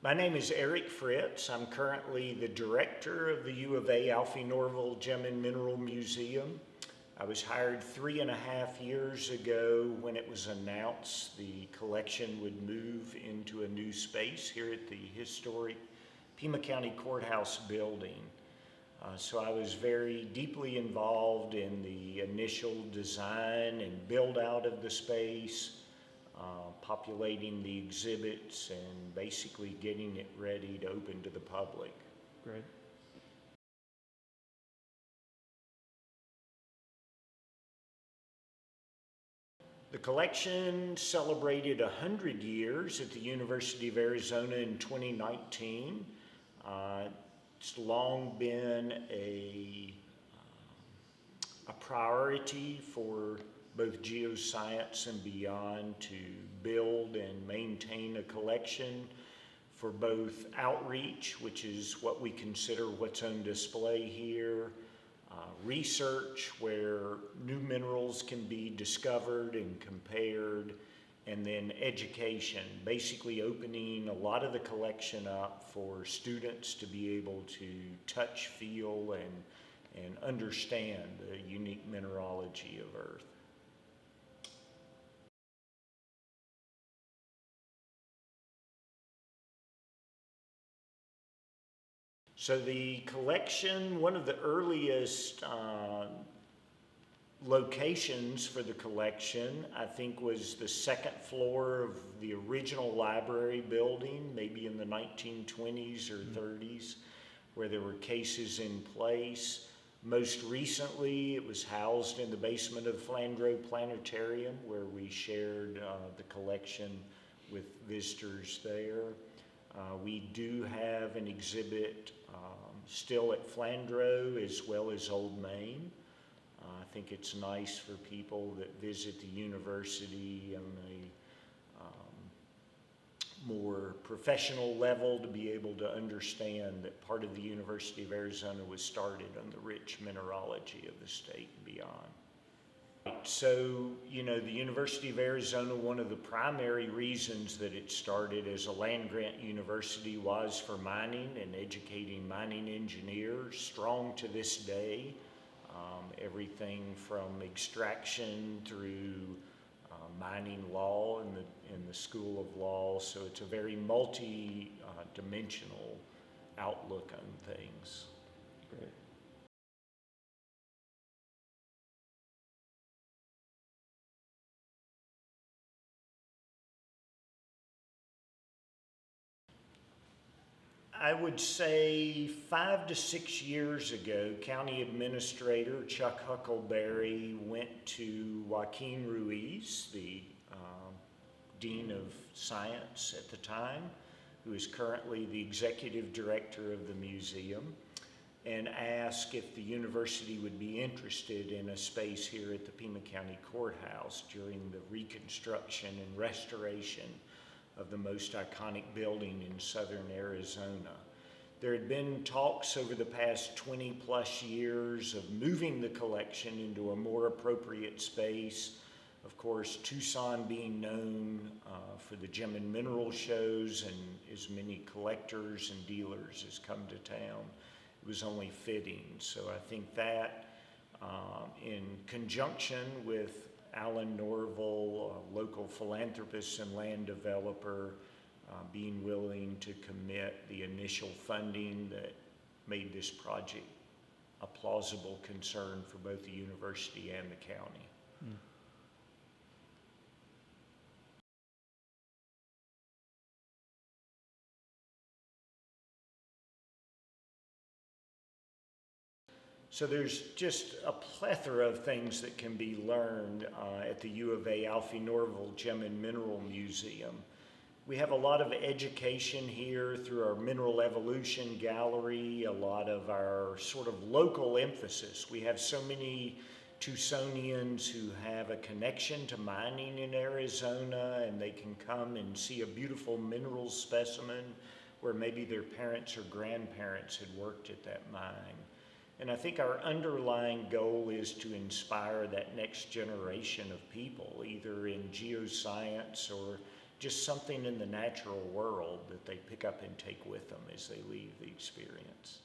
My name is Eric Frizt. I'm currently the director of the U of A Alfie Norville Gem and Mineral Museum. I was hired 3.5 years ago when it was announced the collection would move into a new space here at the historic Pima County Courthouse building. So I was very deeply involved in the initial design and build out of the space, populating the exhibits and basically getting it ready to open to the public. Great. The collection celebrated 100 years at the University of Arizona in 2019. It's long been a priority for both geoscience and beyond to build and maintain a collection for both outreach, which is what we consider what's on display here, research where new minerals can be discovered and compared, and then education, basically opening a lot of the collection up for students to be able to touch, feel, and understand the unique mineralogy of Earth. So the collection, one of the earliest locations for the collection, I think, was the second floor of the original library building, maybe in the 1920s or 30s, where there were cases in place. Most recently, it was housed in the basement of Flandreau Planetarium, where we shared the collection with visitors there. We do have an exhibit still at Flandreau as well as Old Main. I think it's nice for people that visit the university on a more professional level to be able to understand that part of the University of Arizona was started on the rich mineralogy of the state and beyond. So, you know, the University of Arizona, one of the primary reasons that it started as a land-grant university was for mining and educating mining engineers, strong to this day. Everything from extraction through mining law in the School of Law. So it's a very multi-dimensional outlook on things. Great. I would say 5 to 6 years ago, County Administrator Chuck Huckleberry went to Joaquin Ruiz, the Dean of Science at the time, who is currently the Executive Director of the museum, and asked if the university would be interested in a space here at the Pima County Courthouse during the reconstruction and restoration of the most iconic building in southern Arizona. There had been talks over the past 20 plus years of moving the collection into a more appropriate space. Of course, Tucson being known for the gem and mineral shows and as many collectors and dealers as come to town, it was only fitting. So I think that in conjunction with Alan Norville, a local philanthropist and land developer, being willing to commit the initial funding that made this project a plausible concern for both the university and the county. So there's just a plethora of things that can be learned at the U of A Alfie Norville Gem and Mineral Museum. We have a lot of education here through our Mineral Evolution Gallery, a lot of our sort of local emphasis. We have so many Tucsonians who have a connection to mining in Arizona, and they can come and see a beautiful mineral specimen where maybe their parents or grandparents had worked at that mine. And I think our underlying goal is to inspire that next generation of people, either in geoscience or just something in the natural world that they pick up and take with them as they leave the experience.